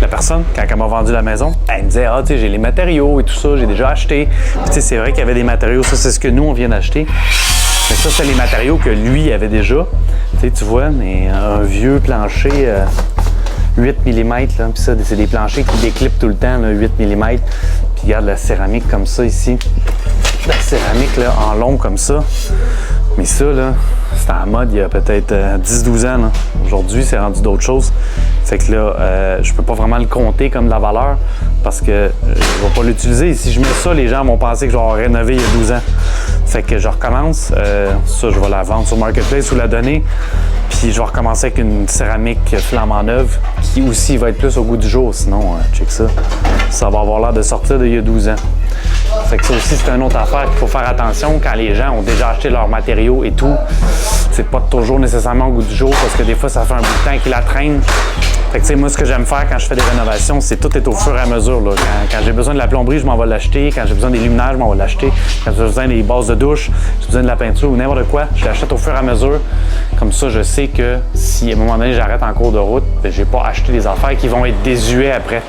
la personne, quand elle m'a vendu la maison, elle me disait, ah, tu sais, j'ai les matériaux et tout ça, j'ai déjà acheté. Puis, tu sais, c'est vrai qu'il y avait des matériaux, ça, c'est ce que nous, on vient d'acheter. Mais ça, c'est les matériaux que lui avait déjà. Tu sais, tu vois, mais un vieux plancher 8 mm, là, puis ça, c'est des planchers qui déclippent tout le temps, là, 8 mm. Puis regarde la céramique comme ça ici. La céramique là, en long comme ça. Mais ça, là, c'était en mode il y a peut-être 10-12 ans. Aujourd'hui, c'est rendu d'autres choses. Fait que là, je peux pas vraiment le compter comme de la valeur parce que je vais pas l'utiliser. Si je mets ça, les gens vont penser que je vais avoir rénové il y a 12 ans. Fait que je recommence. Ça, je vais la vendre sur Marketplace ou la donner. Puis je vais recommencer avec une céramique flambant neuve qui aussi va être plus au goût du jour. Sinon, check ça. Ça va avoir l'air de sortir d'il y a 12 ans. Fait que ça aussi, c'est une autre affaire qu'il faut faire attention quand les gens ont déjà acheté leurs matériaux et tout. C'est pas toujours nécessairement au goût du jour parce que des fois, ça fait un bout de temps qu'ils la traînent. Fait que tu sais, moi, ce que j'aime faire quand je fais des rénovations, c'est tout est au fur et à mesure. Là. Quand j'ai besoin de la plomberie, je m'en vais l'acheter. Quand j'ai besoin des luminaires, je m'en vais l'acheter. Quand j'ai besoin des bases de douche, j'ai besoin de la peinture ou n'importe quoi, je l'achète au fur et à mesure. Comme ça, je sais que si à un moment donné, j'arrête en cours de route, ben, j'ai pas acheté des affaires qui vont être désuets après.